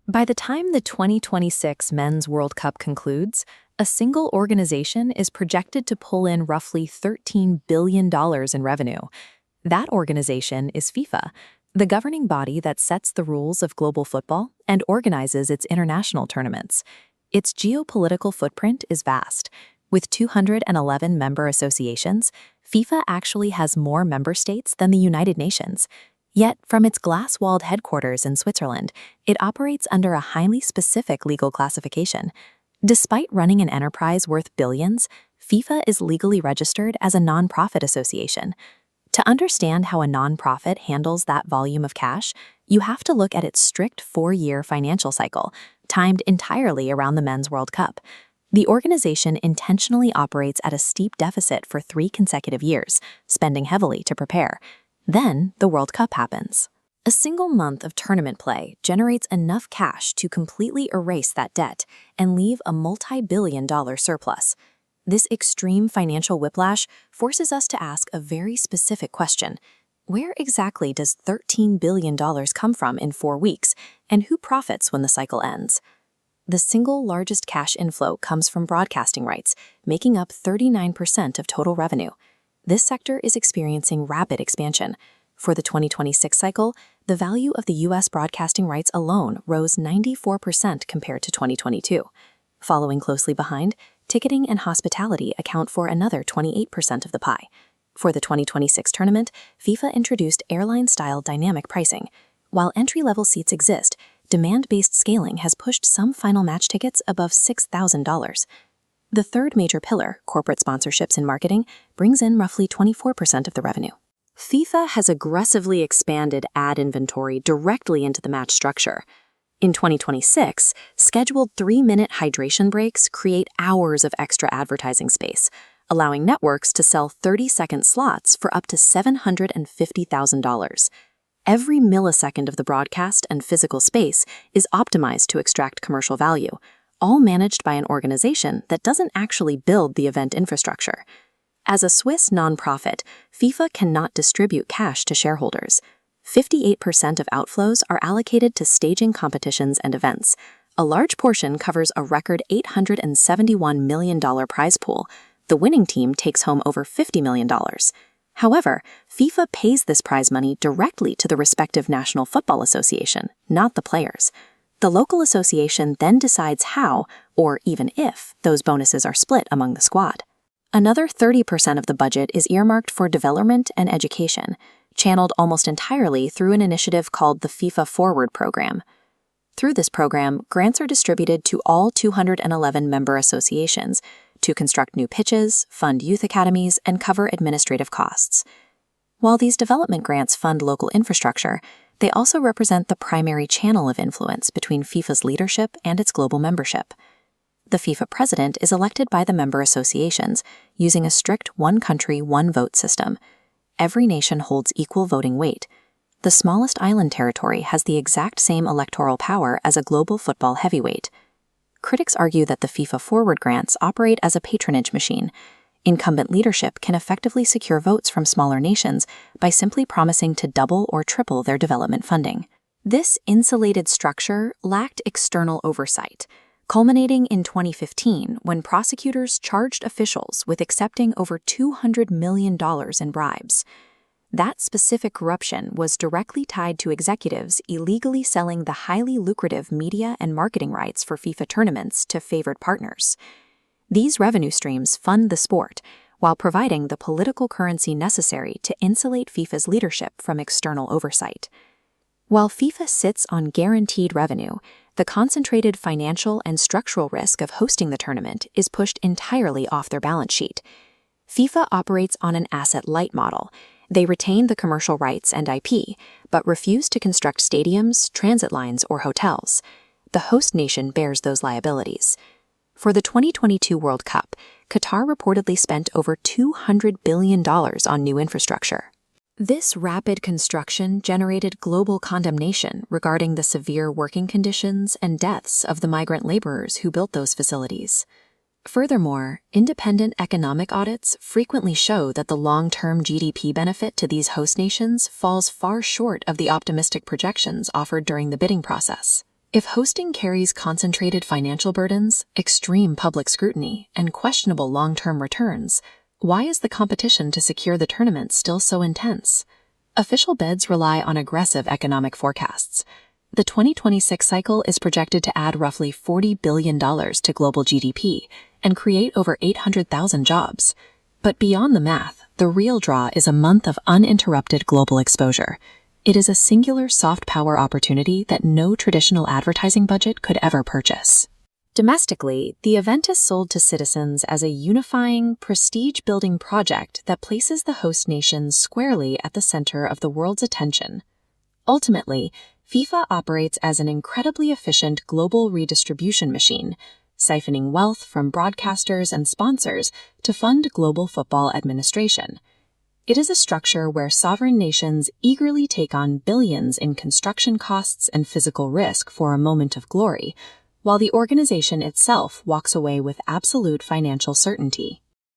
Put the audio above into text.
By the time the 2026 Men's World Cup concludes, a single organization is projected to pull in roughly $13 billion in revenue. That organization is FIFA, the governing body that sets the rules of global football and organizes its international tournaments. Its geopolitical footprint is vast. With 211 member associations, FIFA actually has more member states than the United Nations. Yet, from its glass-walled headquarters in Switzerland, it operates under a highly specific legal classification. Despite running an enterprise worth billions, FIFA is legally registered as a non-profit association. To understand how a non-profit handles that volume of cash, you have to look at its strict 4-year financial cycle, timed entirely around the Men's World Cup. The organization intentionally operates at a steep deficit for 3 consecutive years, spending heavily to prepare. Then, the World Cup happens. A single month of tournament play generates enough cash to completely erase that debt and leave a multi-billion-dollar surplus. This extreme financial whiplash forces us to ask a very specific question. Where exactly does $13 billion come from in 4 weeks, and who profits when the cycle ends? The single largest cash inflow comes from broadcasting rights, making up 39% of total revenue. This sector is experiencing rapid expansion. For the 2026 cycle, the value of the U.S. broadcasting rights alone rose 94% compared to 2022. Following closely behind, ticketing and hospitality account for another 28% of the pie. For the 2026 tournament, FIFA introduced airline-style dynamic pricing. While entry-level seats exist, demand-based scaling has pushed some final match tickets above $6,000. The third major pillar, corporate sponsorships and marketing, brings in roughly 24% of the revenue. FIFA has aggressively expanded ad inventory directly into the match structure. In 2026, scheduled 3-minute hydration breaks create hours of extra advertising space, allowing networks to sell 30-second slots for up to $750,000. Every millisecond of the broadcast and physical space is optimized to extract commercial value, all managed by an organization that doesn't actually build the event infrastructure. As a Swiss nonprofit, FIFA cannot distribute cash to shareholders. 58% of outflows are allocated to staging competitions and events. A large portion covers a record $871 million prize pool. The winning team takes home over $50 million. However, FIFA pays this prize money directly to the respective National Football Association, not the players. The local association then decides how, or even if, those bonuses are split among the squad. Another 30% of the budget is earmarked for development and education, channeled almost entirely through an initiative called the FIFA Forward program. Through this program, grants are distributed to all 211 member associations to construct new pitches, fund youth academies, and cover administrative costs. While these development grants fund local infrastructure, they also represent the primary channel of influence between FIFA's leadership and its global membership. The FIFA president is elected by the member associations using a strict one country, one vote system. Every nation holds equal voting weight. The smallest island territory has the exact same electoral power as a global football heavyweight. Critics argue that the FIFA Forward grants operate as a patronage machine. Incumbent leadership can effectively secure votes from smaller nations by simply promising to double or triple their development funding. This insulated structure lacked external oversight, culminating in 2015 when prosecutors charged officials with accepting over $200 million in bribes. That specific corruption was directly tied to executives illegally selling the highly lucrative media and marketing rights for FIFA tournaments to favored partners. These revenue streams fund the sport, while providing the political currency necessary to insulate FIFA's leadership from external oversight. While FIFA sits on guaranteed revenue, the concentrated financial and structural risk of hosting the tournament is pushed entirely off their balance sheet. FIFA operates on an asset-light model. They retain the commercial rights and IP, but refuse to construct stadiums, transit lines, or hotels. The host nation bears those liabilities. For the 2022 World Cup, Qatar reportedly spent over $200 billion on new infrastructure. This rapid construction generated global condemnation regarding the severe working conditions and deaths of the migrant laborers who built those facilities. Furthermore, independent economic audits frequently show that the long-term GDP benefit to these host nations falls far short of the optimistic projections offered during the bidding process. If hosting carries concentrated financial burdens, extreme public scrutiny, and questionable long-term returns, why is the competition to secure the tournament still so intense? Official bids rely on aggressive economic forecasts. The 2026 cycle is projected to add roughly $40 billion to global GDP and create over 800,000 jobs. But beyond the math, the real draw is a month of uninterrupted global exposure. It is a singular soft power opportunity that no traditional advertising budget could ever purchase. Domestically, the event is sold to citizens as a unifying, prestige-building project that places the host nations squarely at the center of the world's attention. Ultimately, FIFA operates as an incredibly efficient global redistribution machine, siphoning wealth from broadcasters and sponsors to fund global football administration. It is a structure where sovereign nations eagerly take on billions in construction costs and physical risk for a moment of glory, while the organization itself walks away with absolute financial certainty.